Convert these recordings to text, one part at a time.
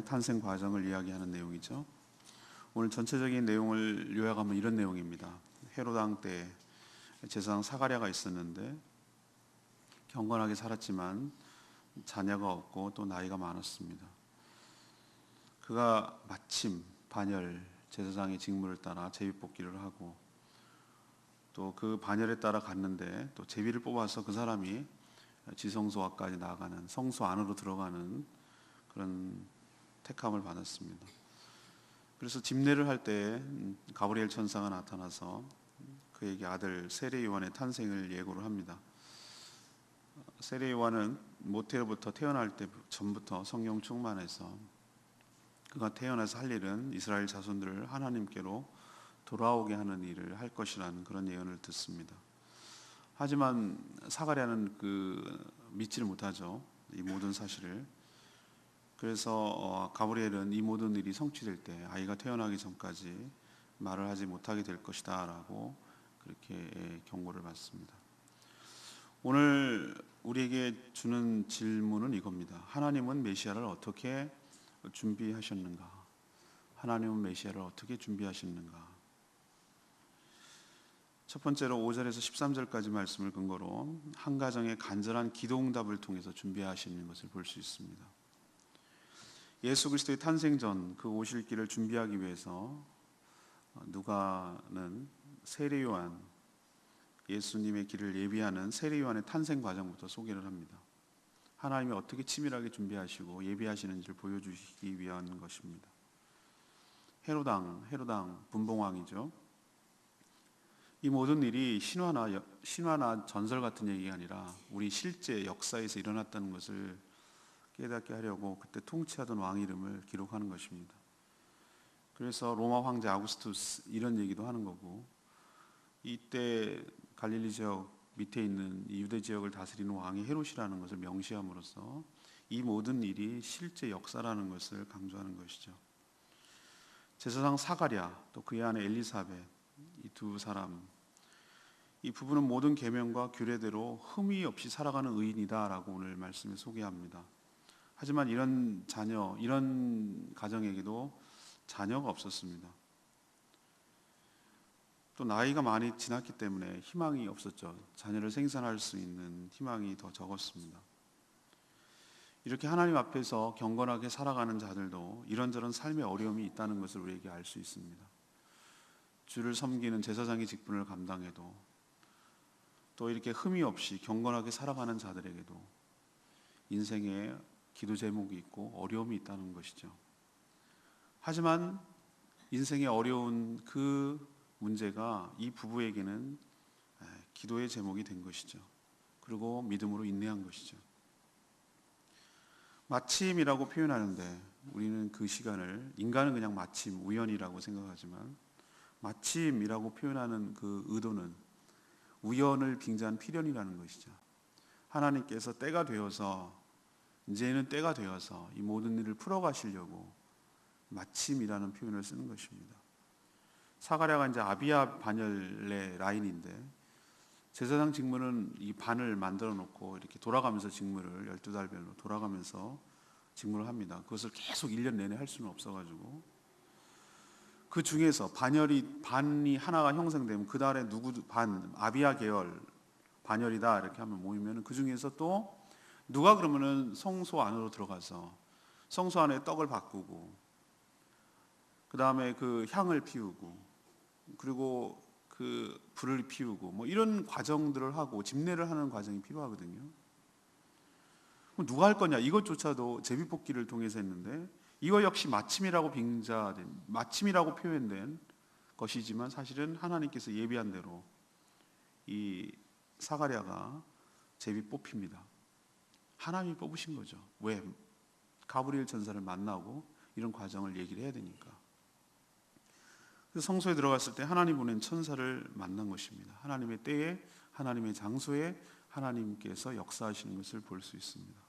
탄생 과정을 이야기하는 내용이죠. 오늘 전체적인 내용을 요약하면 이런 내용입니다. 헤롯 왕 때 제사장 사가랴가 있었는데 경건하게 살았지만 자녀가 없고 또 나이가 많았습니다. 그가 마침 반열 제사장의 직무를 따라 제비뽑기를 하고 또 그 반열에 따라 갔는데 또 제비를 뽑아서 그 사람이 지성소까지 나아가는 성소 안으로 들어가는 그런 택함을 받았습니다. 그래서 집례를 할 때 가브리엘 천사가 나타나서 그에게 아들 세례 요한의 탄생을 예고를 합니다. 세례 요한은 모태로부터 태어날 때 전부터 성령 충만해서 그가 태어나서 할 일은 이스라엘 자손들을 하나님께로 돌아오게 하는 일을 할 것이라는 그런 예언을 듣습니다. 하지만 사가랴는 믿지를 못하죠. 이 모든 사실을. 그래서 가브리엘은 이 모든 일이 성취될 때 아이가 태어나기 전까지 말을 하지 못하게 될 것이다 라고 그렇게 경고를 받습니다. 오늘 우리에게 주는 질문은 이겁니다. 하나님은 메시아를 어떻게 준비하셨는가? 하나님은 메시아를 어떻게 준비하셨는가? 첫 번째로 5절에서 13절까지 말씀을 근거로 한 가정의 간절한 기도응답을 통해서 준비하시는 것을 볼 수 있습니다. 예수 그리스도의 탄생 전 그 오실 길을 준비하기 위해서 누가는 세례 요한, 예수님의 길을 예비하는 세례 요한의 탄생 과정부터 소개를 합니다. 하나님이 어떻게 치밀하게 준비하시고 예비하시는지를 보여주시기 위한 것입니다. 헤롯 왕 분봉왕이죠. 이 모든 일이 신화나 전설 같은 얘기가 아니라 우리 실제 역사에서 일어났다는 것을 깨닫게 하려고 그때 통치하던 왕 이름을 기록하는 것입니다. 그래서 로마 황제 아구스투스 이런 얘기도 하는 거고, 이때 갈릴리 지역 밑에 있는 이 유대 지역을 다스리는 왕이 헤롯이라는 것을 명시함으로써 이 모든 일이 실제 역사라는 것을 강조하는 것이죠. 제사장 사가랴 또 그의 아내 엘리사벳, 이 두 사람, 이 부부는 모든 계명과 규례대로 흠이 없이 살아가는 의인이다라고 오늘 말씀에 소개합니다. 하지만 이런 가정에게도 자녀가 없었습니다. 또 나이가 많이 지났기 때문에 희망이 없었죠. 자녀를 생산할 수 있는 희망이 더 적었습니다. 이렇게 하나님 앞에서 경건하게 살아가는 자들도 이런저런 삶의 어려움이 있다는 것을 우리에게 알 수 있습니다. 주를 섬기는 제사장의 직분을 감당해도 또 이렇게 흠이 없이 경건하게 살아가는 자들에게도 인생에 기도 제목이 있고 어려움이 있다는 것이죠. 하지만 인생의 어려운 그 문제가 이 부부에게는 기도의 제목이 된 것이죠. 그리고 믿음으로 인내한 것이죠. 마침이라고 표현하는데 우리는 그 시간을, 인간은 그냥 마침, 우연이라고 생각하지만 마침이라고 표현하는 그 의도는 우연을 빙자한 필연이라는 것이죠. 하나님께서 이제는 때가 되어서 이 모든 일을 풀어가시려고 마침이라는 표현을 쓰는 것입니다. 사가랴가 이제 아비야 반열의 라인인데 제사장 직무는 이 반을 만들어 놓고 이렇게 돌아가면서 직무를 12달별로 돌아가면서 직무를 합니다. 그것을 계속 1년 내내 할 수는 없어가지고 그 중에서 반이 하나가 형성되면 그 달에 아비야 계열 반열이다 이렇게 하면 모이면 그 중에서 또 누가 그러면은 성소 안으로 들어가서 성소 안에 떡을 바꾸고 그 다음에 그 향을 피우고 그리고 그 불을 피우고 뭐 이런 과정들을 하고 집례를 하는 과정이 필요하거든요. 그럼 누가 할 거냐? 이것조차도 제비뽑기를 통해서 했는데 이거 역시 마침이라고 표현된 것이지만 사실은 하나님께서 예비한 대로 이 사가랴가 제비 뽑힙니다. 하나님이 뽑으신 거죠. 왜? 가브리엘 천사를 만나고 이런 과정을 얘기를 해야 되니까. 그래서 성소에 들어갔을 때 하나님 보낸 천사를 만난 것입니다. 하나님의 때에, 하나님의 장소에 하나님께서 역사하시는 것을 볼 수 있습니다.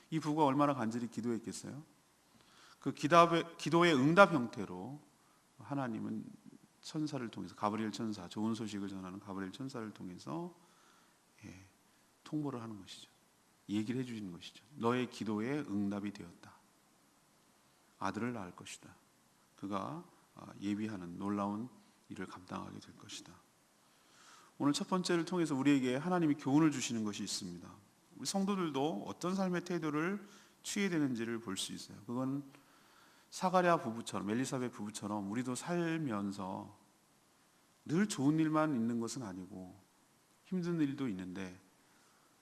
이 부부가 얼마나 간절히 기도했겠어요? 그 기도의 응답 형태로 하나님은 천사를 통해서, 가브리엘 천사, 좋은 소식을 전하는 가브리엘 천사를 통해서 통보를 하는 것이죠. 얘기를 해주시는 것이죠. 너의 기도에 응답이 되었다. 아들을 낳을 것이다. 그가 예비하는 놀라운 일을 감당하게 될 것이다. 오늘 첫 번째를 통해서 우리에게 하나님이 교훈을 주시는 것이 있습니다. 우리 성도들도 어떤 삶의 태도를 취해야 되는지를 볼 수 있어요. 그건 사가랴 부부처럼, 엘리사벳 부부처럼 우리도 살면서 늘 좋은 일만 있는 것은 아니고 힘든 일도 있는데,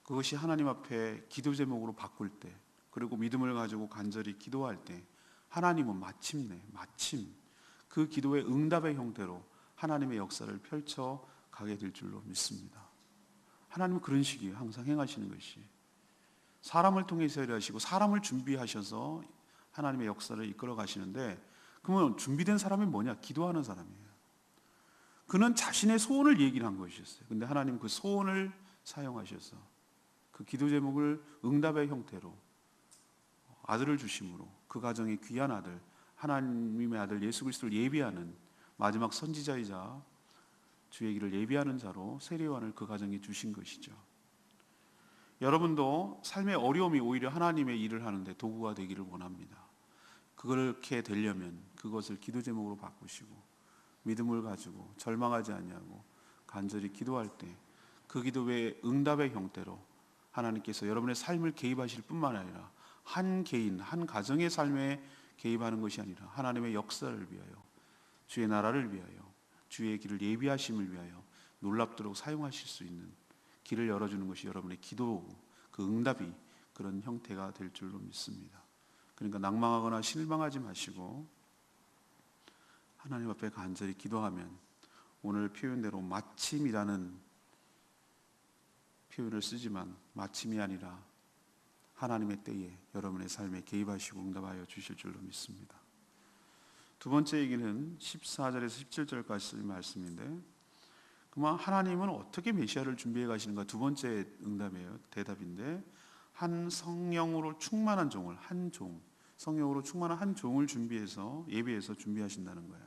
그것이 하나님 앞에 기도 제목으로 바꿀 때, 그리고 믿음을 가지고 간절히 기도할 때 하나님은 마침 그 기도의 응답의 형태로 하나님의 역사를 펼쳐 가게 될 줄로 믿습니다. 하나님은 그런 식이에요. 항상 행하시는 것이. 사람을 통해서 일하시고 사람을 준비하셔서 하나님의 역사를 이끌어 가시는데, 그러면 준비된 사람이 뭐냐? 기도하는 사람이에요. 그는 자신의 소원을 얘기를 한 것이었어요. 근데 하나님 그 소원을 사용하셔서 그 기도 제목을 응답의 형태로 아들을 주심으로 그 가정의 귀한 아들, 하나님의 아들 예수 그리스도를 예비하는 마지막 선지자이자 주의 길을 예비하는 자로 세례요한을 그 가정에 주신 것이죠. 여러분도 삶의 어려움이 오히려 하나님의 일을 하는데 도구가 되기를 원합니다. 그렇게 되려면 그것을 기도 제목으로 바꾸시고 믿음을 가지고 절망하지 아니하고 간절히 기도할 때 그 기도의 응답의 형태로 하나님께서 여러분의 삶을 개입하실 뿐만 아니라 한 개인, 한 가정의 삶에 개입하는 것이 아니라 하나님의 역사를 위하여, 주의 나라를 위하여, 주의 길을 예비하심을 위하여 놀랍도록 사용하실 수 있는 길을 열어주는 것이 여러분의 기도, 그 응답이 그런 형태가 될 줄로 믿습니다. 그러니까 낭망하거나 실망하지 마시고 하나님 앞에 간절히 기도하면 오늘 표현대로 마침이라는 표현을 쓰지만 마침이 아니라 하나님의 때에 여러분의 삶에 개입하시고 응답하여 주실 줄로 믿습니다. 두 번째 얘기는 14절에서 17절까지 말씀인데, 그러면 하나님은 어떻게 메시아를 준비해 가시는가? 두 번째 응답이에요. 대답인데, 한 성령으로 충만한 종을, 성령으로 충만한 한 종을 예비해서 준비하신다는 거예요.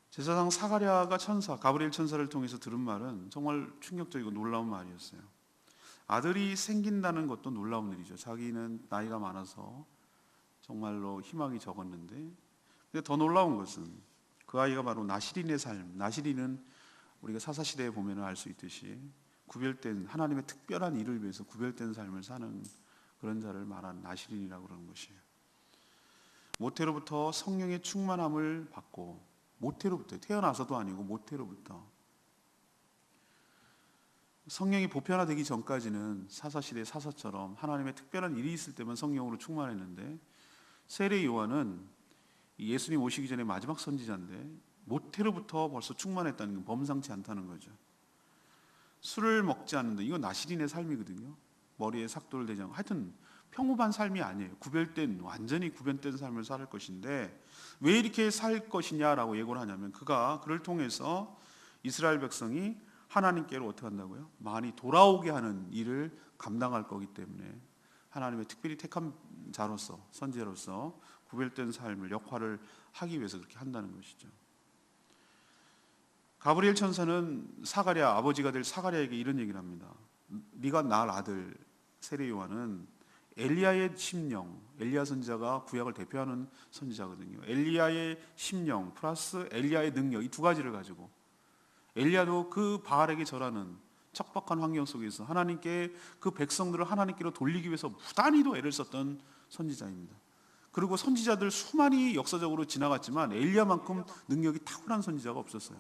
제사장 사가랴가 가브리엘 천사를 통해서 들은 말은 정말 충격적이고 놀라운 말이었어요. 아들이 생긴다는 것도 놀라운 일이죠. 자기는 나이가 많아서 정말로 희망이 적었는데, 근데 더 놀라운 것은 그 아이가 바로 나시린의 삶. 나시린은 우리가 사사시대에 보면 알 수 있듯이 구별된, 하나님의 특별한 일을 위해서 구별된 삶을 사는 그런 자를 말하는 나시린이라고 그러는 것이에요. 모태로부터 성령의 충만함을 받고, 모태로부터, 태어나서도 아니고 모태로부터 성령이 보편화되기 전까지는 사사시대 사사처럼 하나님의 특별한 일이 있을 때만 성령으로 충만했는데, 세례 요한은 예수님 오시기 전에 마지막 선지자인데 모태로부터 벌써 충만했다는 건 범상치 않다는 거죠. 술을 먹지 않는다, 이건 나시린의 삶이거든요. 머리에 삭도를 대지 않고, 하여튼 평범한 삶이 아니에요. 완전히 구별된 삶을 살 것인데, 왜 이렇게 살 것이냐라고 예고를 하냐면, 그를 통해서 이스라엘 백성이 하나님께로 어떻게 한다고요? 많이 돌아오게 하는 일을 감당할 거기 때문에 하나님의 특별히 택한 자로서, 선지자로서 구별된 삶을, 역할을 하기 위해서 그렇게 한다는 것이죠. 가브리엘 천사는 아버지가 될 사가랴에게 이런 얘기를 합니다. 네가 낳을 아들 세례 요한은 엘리야의 심령, 엘리야 선지자가 구약을 대표하는 선지자거든요. 엘리야의 심령 플러스 엘리야의 능력, 이 두 가지를 가지고, 엘리야도 그 바알에게 절하는 척박한 환경 속에서 하나님께 그 백성들을 하나님께로 돌리기 위해서 무단히도 애를 썼던 선지자입니다. 그리고 선지자들 수많이 역사적으로 지나갔지만 엘리야만큼 능력이 탁월한 선지자가 없었어요.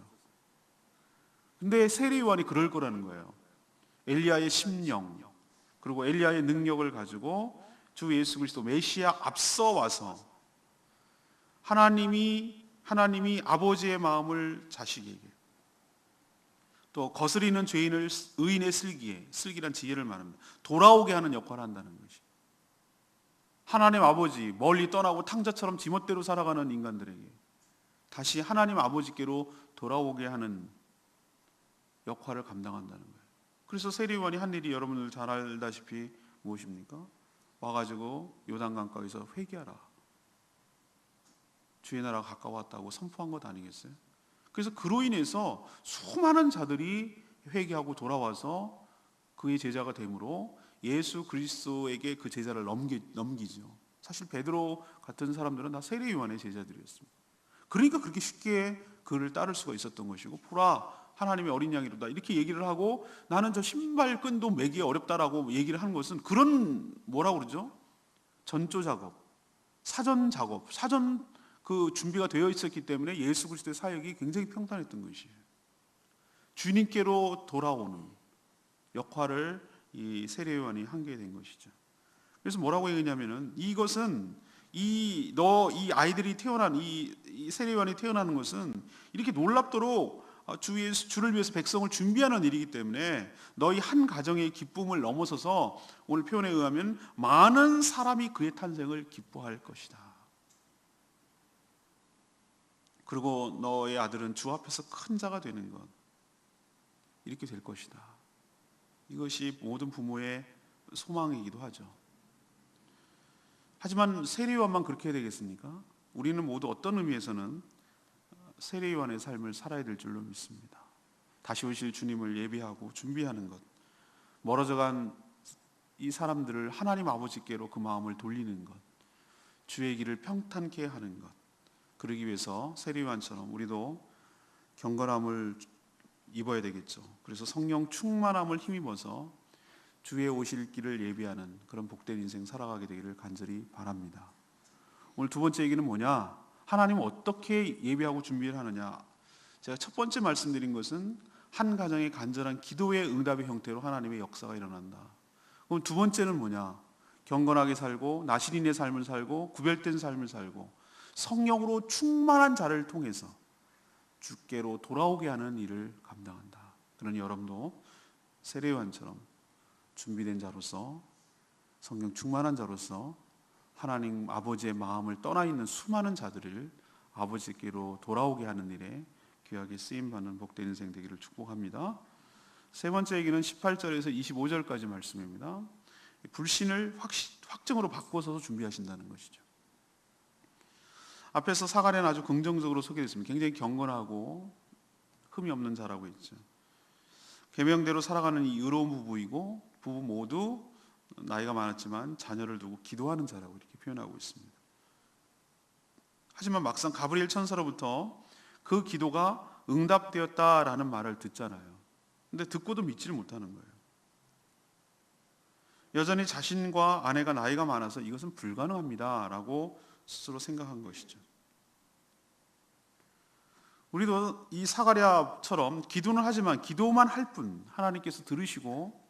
근데 세례 요한이 그럴 거라는 거예요. 엘리야의 심령, 그리고 엘리야의 능력을 가지고 주 예수 그리스도 메시아 앞서 와서 하나님이 아버지의 마음을 자식에게, 또 거스리는 죄인을 의인의 슬기란 지혜를 말합니다. 돌아오게 하는 역할을 한다는 것이. 하나님 아버지 멀리 떠나고 탕자처럼 지멋대로 살아가는 인간들에게 다시 하나님 아버지께로 돌아오게 하는 역할을 감당한다는 거예요. 그래서 세례 요한이 한 일이 여러분들 잘 알다시피 무엇입니까? 와가지고 요단강가에서 회개하라, 주의 나라가 가까웠다고 선포한 것 아니겠어요? 그래서 그로 인해서 수많은 자들이 회개하고 돌아와서 그의 제자가 되므로 예수 그리스도에게 그 제자를 넘기죠. 사실 베드로 같은 사람들은 다 세례 요한의 제자들이었습니다. 그러니까 그렇게 쉽게 그를 따를 수가 있었던 것이고, 보라 하나님의 어린 양이로다 이렇게 얘기를 하고, 나는 저 신발끈도 매기 어렵다라고 얘기를 하는 것은 그런 뭐라고 그러죠? 전조 작업, 사전 작업, 사전 그 준비가 되어 있었기 때문에 예수 그리스도의 사역이 굉장히 평탄했던 것이에요. 주님께로 돌아오는 역할을 이 세례 요한이 한 게 된 것이죠. 그래서 뭐라고 얘기했냐면은, 이것은 이 아이들이 태어난 이 세례 요한이 태어나는 것은 이렇게 놀랍도록 주를 위해서 백성을 준비하는 일이기 때문에 너희 한 가정의 기쁨을 넘어서서 오늘 표현에 의하면 많은 사람이 그의 탄생을 기뻐할 것이다. 그리고 너의 아들은 주 앞에서 큰 자가 되는 것, 이렇게 될 것이다. 이것이 모든 부모의 소망이기도 하죠. 하지만 세례 요한만 그렇게 해야 되겠습니까? 우리는 모두 어떤 의미에서는 세례 요한의 삶을 살아야 될 줄로 믿습니다. 다시 오실 주님을 예비하고 준비하는 것, 멀어져간 이 사람들을 하나님 아버지께로 그 마음을 돌리는 것, 주의 길을 평탄케 하는 것, 그러기 위해서 세례 요한처럼 우리도 경건함을 입어야 되겠죠. 그래서 성령 충만함을 힘입어서 주의 오실 길을 예비하는 그런 복된 인생 살아가게 되기를 간절히 바랍니다. 오늘 두 번째 얘기는 뭐냐? 하나님은 어떻게 예비하고 준비를 하느냐? 제가 첫 번째 말씀드린 것은 한 가정의 간절한 기도의 응답의 형태로 하나님의 역사가 일어난다. 그럼 두 번째는 뭐냐? 경건하게 살고 나시린의 삶을 살고 구별된 삶을 살고 성령으로 충만한 자를 통해서 주께로 돌아오게 하는 일을 감당한다. 그러니 여러분도 세례 요한처럼 준비된 자로서, 성령 충만한 자로서 하나님 아버지의 마음을 떠나 있는 수많은 자들을 아버지께로 돌아오게 하는 일에 귀하게 쓰임받는 복된 인생 되기를 축복합니다. 세 번째 얘기는 18절에서 25절까지 말씀입니다. 불신을 확증으로 바꿔서 준비하신다는 것이죠. 앞에서 사가랴는 아주 긍정적으로 소개됐습니다. 굉장히 경건하고 흠이 없는 자라고 했죠. 계명대로 살아가는 이 의로운 부부이고, 부부 모두 나이가 많았지만 자녀를 두고 기도하는 자라고 이렇게 표현하고 있습니다. 하지만 막상 가브리엘 천사로부터 그 기도가 응답되었다라는 말을 듣잖아요. 근데 듣고도 믿지를 못하는 거예요. 여전히 자신과 아내가 나이가 많아서 이것은 불가능합니다라고 스스로 생각한 것이죠. 우리도 이 사가랴처럼 기도는 하지만 기도만 할 뿐 하나님께서 들으시고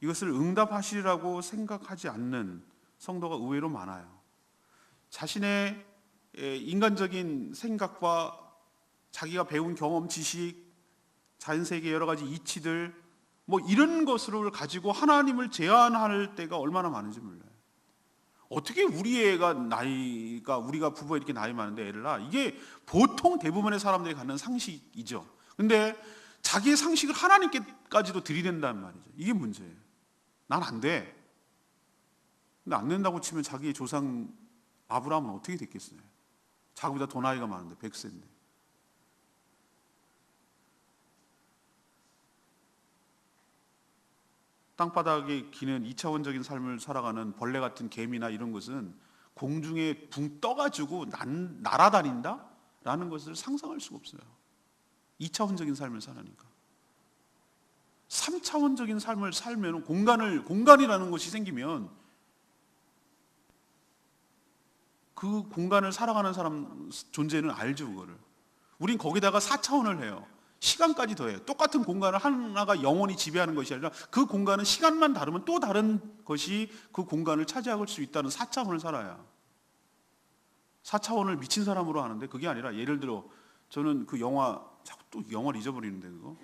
이것을 응답하시리라고 생각하지 않는 성도가 의외로 많아요. 자신의 인간적인 생각과 자기가 배운 경험, 지식, 자연세계 여러 가지 이치들 뭐 이런 것을 가지고 하나님을 제한할 때가 얼마나 많은지 몰라요. 어떻게 우리 애가 나이가, 우리가 부부가 이렇게 나이 많은데 애를 낳아? 이게 보통 대부분의 사람들이 갖는 상식이죠. 근데 자기의 상식을 하나님께까지도 들이댄다는 말이죠. 이게 문제예요. 난 안 돼. 근데 안 된다고 치면 자기의 조상 아브라함은 어떻게 됐겠어요? 자기보다 더 나이가 많은데 100세인데. 땅바닥에 기는 2차원적인 삶을 살아가는 벌레 같은 개미나 이런 것은 공중에 붕 떠가지고 날아다닌다? 라는 것을 상상할 수가 없어요. 2차원적인 삶을 사니까. 3차원적인 삶을 살면 공간이라는 것이 생기면 그 공간을 살아가는 사람 존재는 알죠, 그거를. 우린 거기다가 4차원을 해요. 시간까지 더해요. 똑같은 공간을 하나가 영원히 지배하는 것이 아니라 그 공간은 시간만 다르면 또 다른 것이 그 공간을 차지할 수 있다는 4차원을 살아야. 4차원을 미친 사람으로 하는데 그게 아니라, 예를 들어 저는 그 영화, 자꾸 또 영화를 잊어버리는데 그거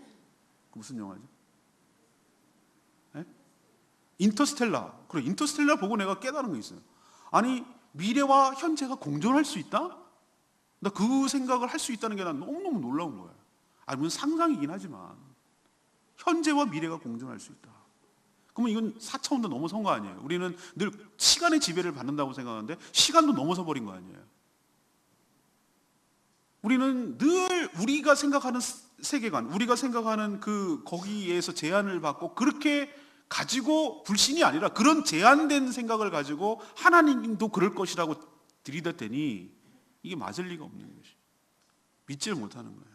무슨 영화죠? 네? 인터스텔라. 그래, 인터스텔라 보고 내가 깨달은 게 있어요. 아니, 미래와 현재가 공존할 수 있다? 나 그 생각을 할 수 있다는 게 난 너무너무 놀라운 거예요. 아니, 물론 상상이긴 하지만 현재와 미래가 공존할 수 있다. 그러면 이건 4차원도 넘어선 거 아니에요. 우리는 늘 시간의 지배를 받는다고 생각하는데 시간도 넘어서 버린 거 아니에요. 우리는 늘 우리가 생각하는 세계관, 우리가 생각하는 거기에서 제한을 받고 그렇게 가지고 불신이 아니라 그런 제한된 생각을 가지고 하나님도 그럴 것이라고 들이댔더니 이게 맞을 리가 없는 것이. 믿지를 못하는 거예요.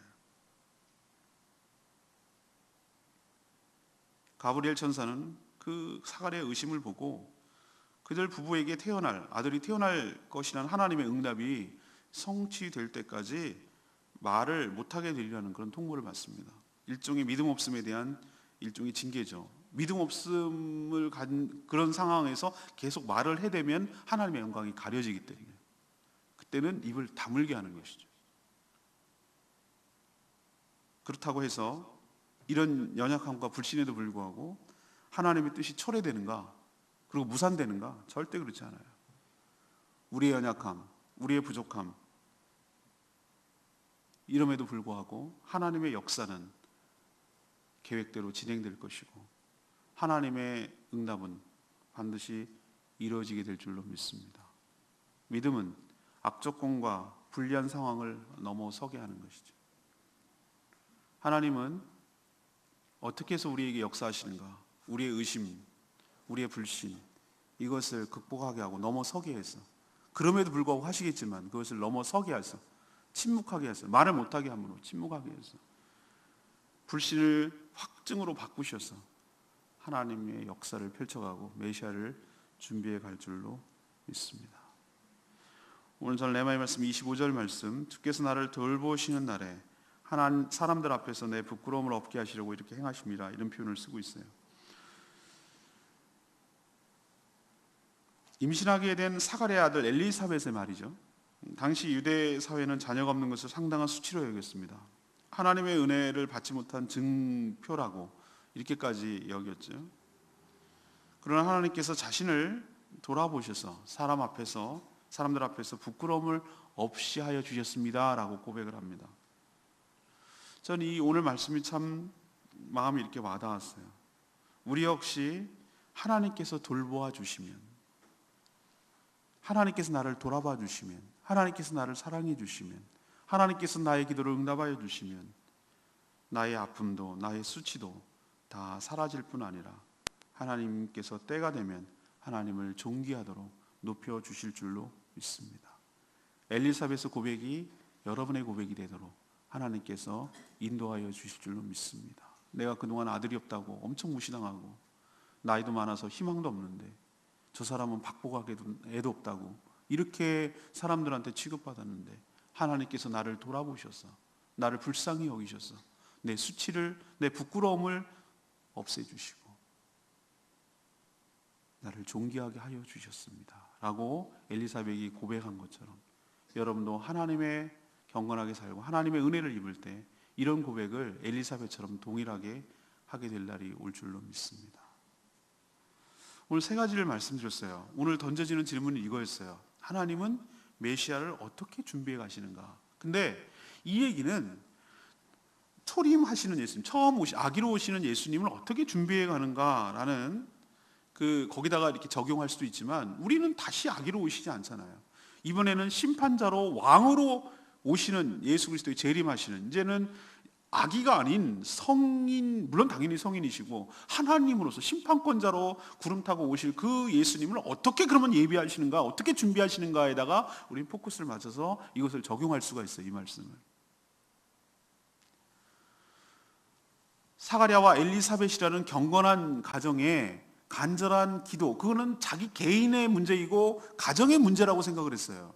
가브리엘 천사는 그 사가랴의 의심을 보고 그들 부부에게 아들이 태어날 것이라는 하나님의 응답이 성취될 때까지 말을 못하게 되리라는 그런 통보를 받습니다. 일종의 믿음 없음에 대한 일종의 징계죠. 믿음 없음을 간 그런 상황에서 계속 말을 해대면 하나님의 영광이 가려지기 때문에 그때는 입을 다물게 하는 것이죠. 그렇다고 해서 이런 연약함과 불신에도 불구하고 하나님의 뜻이 철회되는가 그리고 무산되는가? 절대 그렇지 않아요. 우리의 연약함, 우리의 부족함 이름에도 불구하고 하나님의 역사는 계획대로 진행될 것이고 하나님의 응답은 반드시 이루어지게 될 줄로 믿습니다. 믿음은 악조건과 불리한 상황을 넘어서게 하는 것이죠. 하나님은 어떻게 해서 우리에게 역사하시는가? 우리의 의심, 우리의 불신 이것을 극복하게 하고 넘어서게 해서 그럼에도 불구하고 하시겠지만 그것을 넘어서게 해서 침묵하게 해서 말을 못하게 함으로 침묵하게 해서 불신을 확증으로 바꾸셔서 하나님의 역사를 펼쳐가고 메시아를 준비해 갈 줄로 믿습니다. 오늘 저는 레마의 말씀 25절 말씀 주께서 나를 돌보시는 날에 사람들 앞에서 내 부끄러움을 없게 하시려고 이렇게 행하십니다. 이런 표현을 쓰고 있어요. 임신하게 된 사가랴의 아들 엘리사벳의 말이죠. 당시 유대 사회는 자녀가 없는 것을 상당한 수치로 여겼습니다. 하나님의 은혜를 받지 못한 증표라고 이렇게까지 여겼죠. 그러나 하나님께서 자신을 돌아보셔서 사람들 앞에서 부끄러움을 없이 하여 주셨습니다라고 고백을 합니다. 저는 이 오늘 말씀이 참 마음이 이렇게 와닿았어요. 우리 역시 하나님께서 돌보아 주시면, 하나님께서 나를 돌아봐 주시면, 하나님께서 나를 사랑해 주시면, 하나님께서 나의 기도를 응답하여 주시면 나의 아픔도 나의 수치도 다 사라질 뿐 아니라 하나님께서 때가 되면 하나님을 존귀하도록 높여 주실 줄로 믿습니다. 엘리사벳의 고백이 여러분의 고백이 되도록 하나님께서 인도하여 주실 줄로 믿습니다. 내가 그동안 아들이 없다고 엄청 무시당하고 나이도 많아서 희망도 없는데 저 사람은 박복하게도 애도 없다고 이렇게 사람들한테 취급받았는데 하나님께서 나를 돌아보셔서 나를 불쌍히 여기셔서 내 수치를, 내 부끄러움을 없애주시고 나를 존귀하게 하여 주셨습니다 라고 엘리사벳이 고백한 것처럼 여러분도 하나님의 경건하게 살고 하나님의 은혜를 입을 때 이런 고백을 엘리사벳처럼 동일하게 하게 될 날이 올 줄로 믿습니다. 오늘 세 가지를 말씀드렸어요. 오늘 던져지는 질문은 이거였어요. 하나님은 메시아를 어떻게 준비해 가시는가? 근데 이 얘기는 초림하시는 예수님, 처음 아기로 오시는 예수님을 어떻게 준비해 가는가라는 거기다가 이렇게 적용할 수도 있지만 우리는 다시 아기로 오시지 않잖아요. 이번에는 심판자로 왕으로 오시는 예수 그리스도의 재림하시는 이제는 아기가 아닌 성인, 물론 당연히 성인이시고 하나님으로서 심판권자로 구름 타고 오실 그 예수님을 어떻게 그러면 예비하시는가, 어떻게 준비하시는가에다가 우리는 포커스를 맞춰서 이것을 적용할 수가 있어요. 이 말씀을. 사가랴와 엘리사벳이라는 경건한 가정에 간절한 기도, 그거는 자기 개인의 문제이고 가정의 문제라고 생각을 했어요.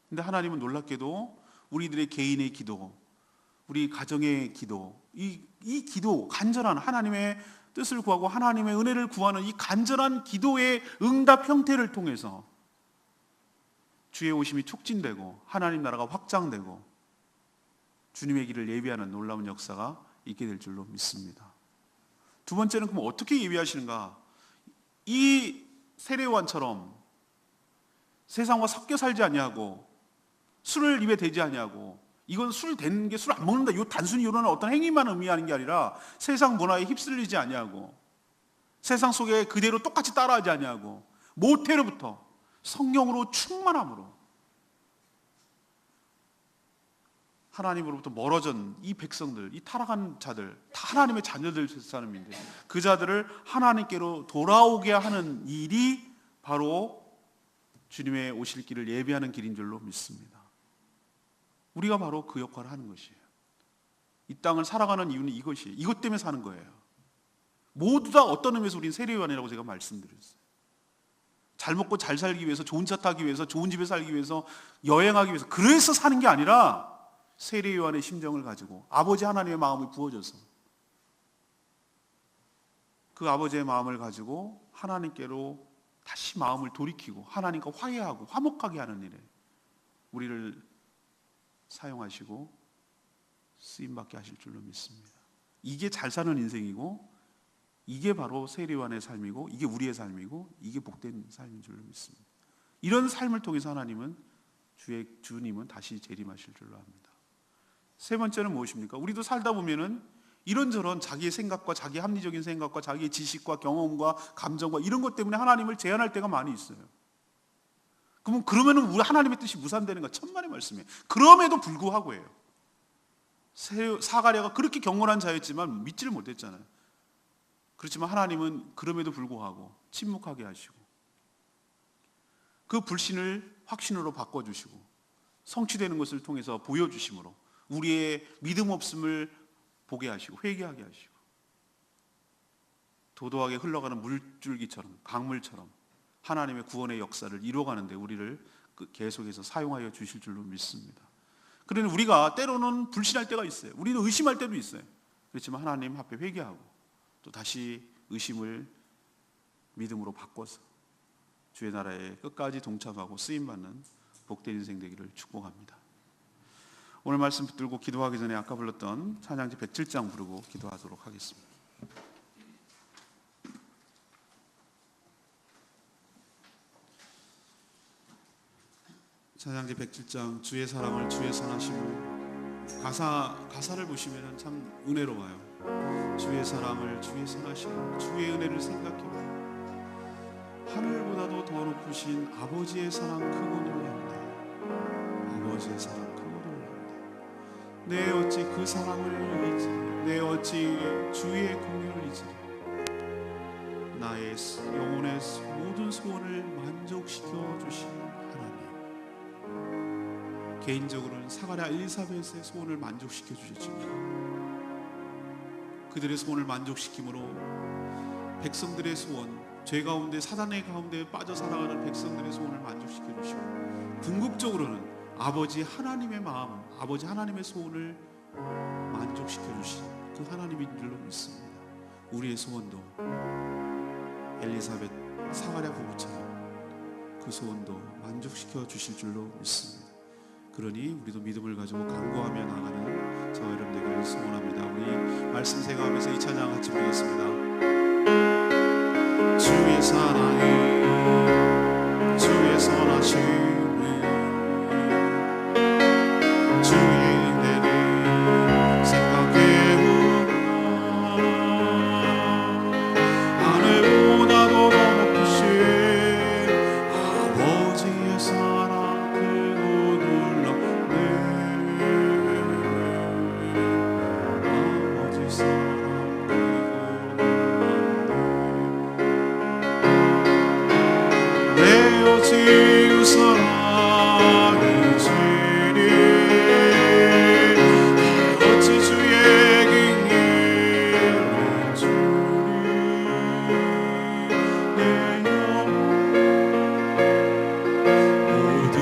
근데 하나님은 놀랍게도 우리들의 개인의 기도, 우리 가정의 기도, 이 기도, 간절한 하나님의 뜻을 구하고 하나님의 은혜를 구하는 이 간절한 기도의 응답 형태를 통해서 주의 오심이 촉진되고 하나님 나라가 확장되고 주님의 길을 예비하는 놀라운 역사가 있게 될 줄로 믿습니다. 두 번째는 그럼 어떻게 예비하시는가? 이 세례요한처럼 세상과 섞여 살지 아니하고 술을 입에 대지 아니하고 이건 술 되는 게 술 안 먹는다 이 단순히 이런 어떤 행위만 의미하는 게 아니라 세상 문화에 휩쓸리지 아니하고 세상 속에 그대로 똑같이 따라하지 아니하고 모태로부터 성령으로 충만함으로 하나님으로부터 멀어진 이 백성들, 이 타락한 자들, 다 하나님의 자녀들 사람인데 그 자들을 하나님께로 돌아오게 하는 일이 바로 주님의 오실 길을 예비하는 길인 줄로 믿습니다. 우리가 바로 그 역할을 하는 것이에요. 이 땅을 살아가는 이유는 이것이에요. 이것 때문에 사는 거예요. 모두 다 어떤 의미에서 우리는 세례요한이라고 제가 말씀드렸어요. 잘 먹고 잘 살기 위해서, 좋은 차 타기 위해서, 좋은 집에 살기 위해서, 여행하기 위해서, 그래서 사는 게 아니라 세례요한의 심정을 가지고 아버지 하나님의 마음이 부어져서 그 아버지의 마음을 가지고 하나님께로 다시 마음을 돌이키고 하나님과 화해하고 화목하게 하는 일에 우리를 사용하시고 쓰임받게 하실 줄로 믿습니다. 이게 잘 사는 인생이고, 이게 바로 세례요한의 삶이고, 이게 우리의 삶이고, 이게 복된 삶인 줄로 믿습니다. 이런 삶을 통해서 하나님은 주님은 다시 재림하실 줄로 압니다. 세 번째는 무엇입니까? 우리도 살다 보면은 이런저런 자기의 생각과 자기 합리적인 생각과 자기의 지식과 경험과 감정과 이런 것 때문에 하나님을 제한할 때가 많이 있어요. 그러면은 우리 하나님의 뜻이 무산되는가? 천만의 말씀이에요. 그럼에도 불구하고예요. 사가랴가 그렇게 경건한 자였지만 믿지를 못했잖아요. 그렇지만 하나님은 그럼에도 불구하고 침묵하게 하시고 그 불신을 확신으로 바꿔주시고 성취되는 것을 통해서 보여주심으로 우리의 믿음 없음을 보게 하시고 회개하게 하시고 도도하게 흘러가는 물줄기처럼 강물처럼 하나님의 구원의 역사를 이루어가는데 우리를 계속해서 사용하여 주실 줄로 믿습니다. 그러니 우리가 때로는 불신할 때가 있어요. 우리는 의심할 때도 있어요. 그렇지만 하나님 앞에 회개하고 또 다시 의심을 믿음으로 바꿔서 주의 나라에 끝까지 동참하고 쓰임받는 복된 인생 되기를 축복합니다. 오늘 말씀 붙들고 기도하기 전에 아까 불렀던 찬양지 107장 부르고 기도하도록 하겠습니다. 찬양지 107장 주의 사랑을 주의 선하심을 가사를 보시면 참 은혜로워요. 주의 사랑을 주의 선하심을 주의 은혜를 생각해봐요. 하늘보다도 더 높으신 아버지의 사랑 크고 놀랍다. 아버지의 사랑 크고 놀랍다. 내 어찌 그 사랑을 잊으리. 내 어찌 주의 공유를 잊으리. 나의 영혼의 모든 소원을 만족시켜 주신 하나님, 개인적으로는 사가랴 엘리사벳의 소원을 만족시켜 주셨습니다. 그들의 소원을 만족시킴으로 백성들의 소원, 죄 가운데 사단의 가운데 빠져 살아가는 백성들의 소원을 만족시켜 주시고 궁극적으로는 아버지 하나님의 마음, 아버지 하나님의 소원을 만족시켜 주신 그 하나님인 줄로 믿습니다. 우리의 소원도 엘리사벳 사가랴 부부처럼 그 소원도 만족시켜 주실 줄로 믿습니다. 그러니 우리도 믿음을 가지고 간구하며 나가는 저와 여러분 되기를 소원합니다. 우리 말씀 생각하면서 이 찬양 같이 부르겠습니다. 주의 사랑이 주의 선하심이 주의 은혜를 생각해보라. 하늘보다도 더 높으신 아버지의 사랑 크고 놀랍네. 아버지 사랑 내 어찌 그 사랑이지니 어찌 주의 긴 일을 주니 내 영혼 모든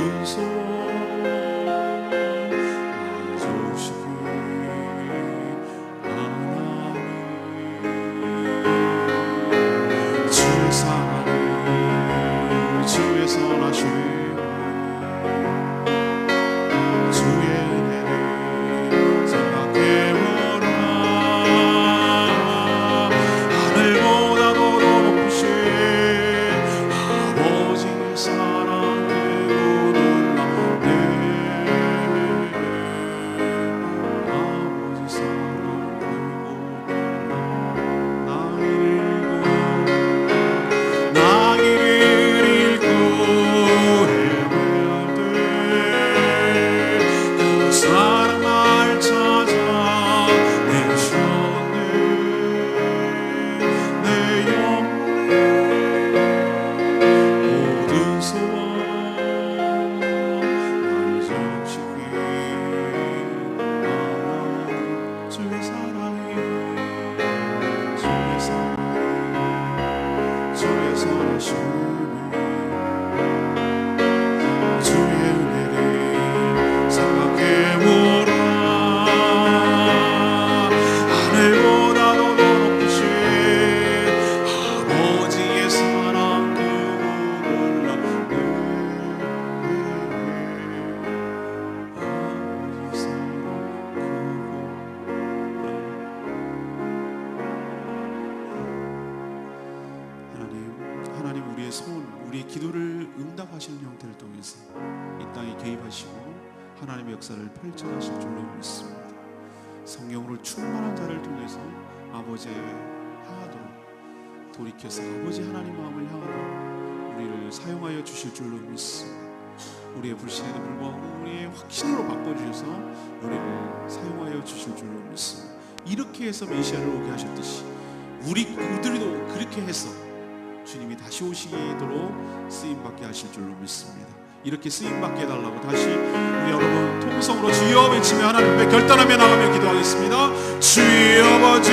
통해서 이 땅에 개입하시고 하나님의 역사를 펼쳐가실 줄로 믿습니다. 성령으로 충만한 자를 통해서 아버지의 향하도록, 돌이켜서 아버지 하나님 마음을 향하도록 우리를 사용하여 주실 줄로 믿습니다. 우리의 불신에도 불구하고 우리의 확신으로 바꿔주셔서 우리를 사용하여 주실 줄로 믿습니다. 이렇게 해서 메시아를 오게 하셨듯이 우리들도 그렇게 해서 주님이 다시 오시도록 쓰임받게 하실 줄로 믿습니다. 이렇게 쓰임받게 해달라고 다시 우리 여러분 통성으로 주여 외치며 하나님 앞에 결단하며 나가며 기도하겠습니다. 주여 아버지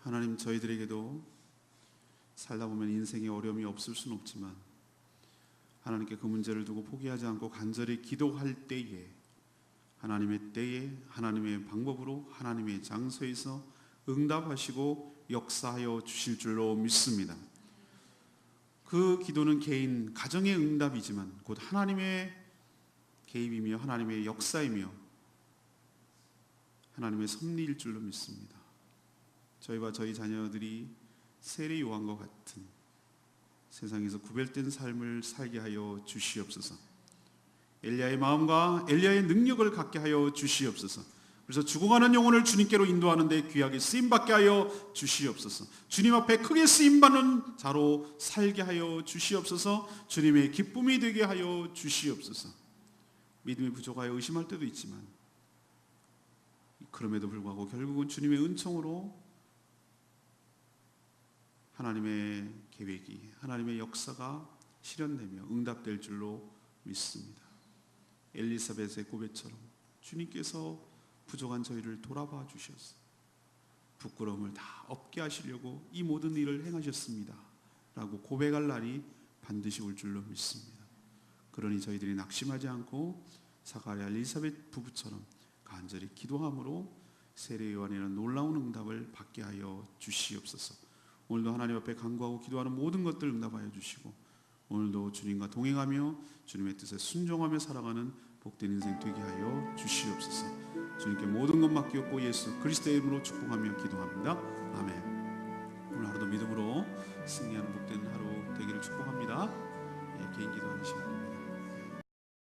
하나님, 저희들에게도 살다 보면 인생에 어려움이 없을 수는 없지만 하나님께 그 문제를 두고 포기하지 않고 간절히 기도할 때에 하나님의 때에 하나님의 방법으로 하나님의 장소에서 응답하시고 역사하여 주실 줄로 믿습니다. 그 기도는 개인 가정의 응답이지만 곧 하나님의 개입이며 하나님의 역사이며 하나님의 섭리일 줄로 믿습니다. 저희와 저희 자녀들이 세례 요한과 같은 세상에서 구별된 삶을 살게 하여 주시옵소서. 엘리야의 마음과 엘리야의 능력을 갖게 하여 주시옵소서. 그래서 죽어가는 영혼을 주님께로 인도하는 데 귀하게 쓰임받게 하여 주시옵소서. 주님 앞에 크게 쓰임받는 자로 살게 하여 주시옵소서. 주님의 기쁨이 되게 하여 주시옵소서. 믿음이 부족하여 의심할 때도 있지만 그럼에도 불구하고 결국은 주님의 은총으로 하나님의 계획이, 하나님의 역사가 실현되며 응답될 줄로 믿습니다. 엘리사벳의 고백처럼 주님께서 부족한 저희를 돌아봐 주셔서 부끄러움을 다 없게 하시려고 이 모든 일을 행하셨습니다 라고 고백할 날이 반드시 올 줄로 믿습니다. 그러니 저희들이 낙심하지 않고 사가랴 엘리사벳 부부처럼 간절히 기도함으로 세례 요한이라는 놀라운 응답을 받게 하여 주시옵소서. 오늘도 하나님 앞에 간구하고 기도하는 모든 것들 응답하여 주시고 오늘도 주님과 동행하며 주님의 뜻에 순종하며 살아가는 복된 인생 되게 하여 주시옵소서. 주님께 모든 것 맡기옵고 예수 그리스도의 이름으로 축복하며 기도합니다. 아멘. 오늘 하루도 믿음으로 승리하는